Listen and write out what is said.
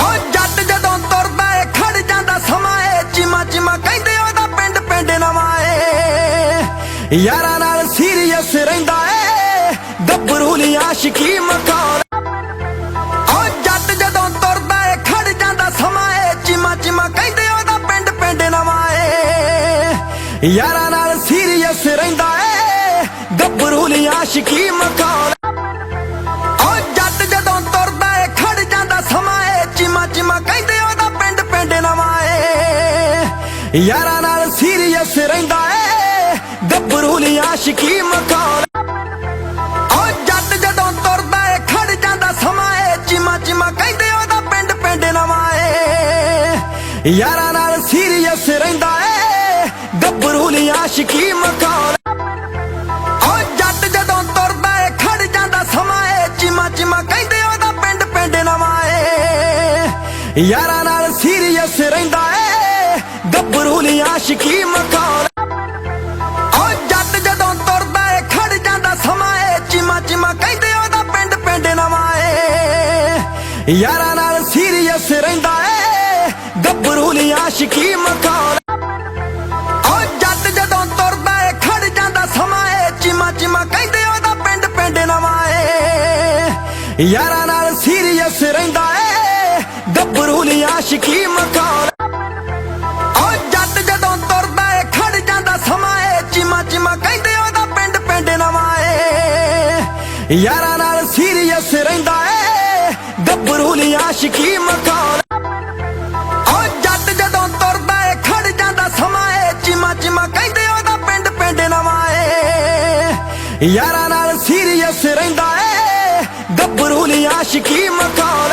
ਓ ਜੱਟ ਜਦੋਂ ਤੁਰਦਾ ਏ ਖੜ ਜਾਂਦਾ ਸਮਾਂ ਏ, ਚੀਮਾ ਚੀਮਾ ਕਹਿੰਦੇ ਉਹਦਾ ਪਿੰਡ ਪਿੰਡ ਨਵਾਂ ਏ। ਯਾਰਾਂ ਨਾਲ ਸੀਰੀਅਸ ਰਹਿੰਦਾ ਏ, ਗੱਭਰੂ ਲਈ ਆਸ਼ਿਕੀ ਮਖੌਲ। ਓ ਜੱਟ ਜਦੋਂ ਤੁਰਦਾ ਏ ਖੜ ਜਾਂਦਾ ਸਮਾਂ ਏ, ਚੀਮਾ ਚੀਮਾ ਕਹਿੰਦੇ ਉਹਦਾ ਪਿੰਡ ਪਿੰਡ ਨਵਾਂ ਏ। ਯਾਰਾਂ ਨਾਲ ਸੀਰੀਅਸ ਰਹਿੰਦਾ ਏ, ਗੱਭਰੂ ਲਈ ਆਸ਼ਿਕੀ ਮਖੌਲ। ਓ ਜੱਟ ਜਦੋਂ ਤੁਰਦਾ ਏ ਖੜ ਜਾਂਦਾ ਸਮਾਂ ਏ, ਚੀਮਾ ਚੀਮਾ ਕਹਿੰਦੇ ਉਹਦਾ ਪਿੰਡ ਪਿੰਡ ਨਵਾਂ ਏ। ਯਾਰਾਂ ਨਾਲ ਸੀਰੀਅਸ ਰਹਿੰਦਾ ਏ, ਗੱਭਰੂ ਲਈ ਆਸ਼ਿਕੀ ਮਖੌਲ। ਓ ਜੱਟ ਜਦੋਂ ਤੁਰਦਾ ਏ ਖੜ ਜਾਂਦਾ ਸਮਾਂ ਏ, ਚੀਮਾ ਚੀਮਾ ਕਹਿੰਦੇ ਉਹਦਾ ਪਿੰਡ ਪਿੰਡ ਨਵਾਂ ਏ। ਯਾਰਾਂ ਨਾਲ ਸੀਰੀਅਸ ਰਹਿੰਦਾ ਏ, ਗੱਭਰੂ ਲਈ ਆਸ਼ਿਕੀ ਮਖੌਲ। ਓ ਜੱਟ ਜਦੋਂ ਤੁਰਦਾ ਏ ਖੜ ਜਾਂਦਾ ਸਮਾਂ ਏ, ਚੀਮਾ ਚੀਮਾ ਕਹਿੰਦੇ ਉਹਦਾ ਪਿੰਡ ਪਿੰਡ ਨਵਾਂ ਏ। ਯਾਰਾਂ ਨਾਲ ਸੀਰੀਅਸ ਰਹਿੰਦਾ ਏ, ਗੱਭਰੂ ਲਈ ਆਸ਼ਿਕੀ ਮਖੌਲ। ਓ ਜੱਟ ਜਦੋਂ ਤੁਰਦਾ ਏ ਖੜ ਜਾਂਦਾ ਸਮਾਂ ਏ, ਚੀਮਾ ਚੀਮਾ ਕਹਿੰਦੇ ਉਹਦਾ ਪਿੰਡ ਪਿੰਡ ਨਵਾਂ ਏ। ਯਾਰਾਂ ਨਾਲ ਸੀਰੀਅਸ ਰਹਿੰਦਾ ਏ, ਗੱਭਰੂ ਲਈ ਆਸ਼ਿਕੀ ਮਖੌਲ। ਓ ਜੱਟ ਜਦੋਂ ਤੁਰਦਾ ਏ ਖੜ ਜਾਂਦਾ ਸਮਾਂ ਏ, ਚੀਮਾ ਚੀਮਾ ਕਹਿੰਦੇ ਉਹਦਾ ਪਿੰਡ ਪਿੰਡ ਨਵਾਂ ਏ। ਯਾਰਾਂ ਨਾਲ ਸੀਰੀਅਸ ਰਹਿੰਦਾ ਏ, ਗੱਭਰੂ ਲਈ ਆਸ਼ਿਕੀ ਮਖੌਲ। ਓ ਜੱਟ ਜਦੋਂ ਤੁਰਦਾ ਏ ਖੜ ਜਾਂਦਾ ਸਮਾਂ ਏ, ਚੀਮਾ ਚੀਮਾ ਕਹਿੰਦੇ ਉਹਦਾ ਪਿੰਡ ਪਿੰਡ ਨਵਾਂ ਏ। ਯਾਰਾਂ ਨਾਲ ਸੀਰੀਅਸ ਰਹਿੰਦਾ ਏ, ਗੱਭਰੂ ਲਈ ਆਸ਼ਿਕੀ ਮਖੌਲ। ਓ ਜੱਟ ਜਦੋਂ ਤੁਰਦਾ ਏ ਖੜ ਜਾਂਦਾ ਸਮਾਂ ਏ, ਚੀਮਾ ਚੀਮਾ ਕਹਿੰਦੇ ਉਹਦਾ ਪਿੰਡ ਪਿੰਡ ਨਵਾਂ ਏ। ਯਾਰਾਂ ਨਾਲ ਸੀਰੀਅਸ ਰਹਿੰਦਾ ਏ, ਗੱਭਰੂ ਲਈ ਆਸ਼ਿਕੀ ਮਖੌਲ।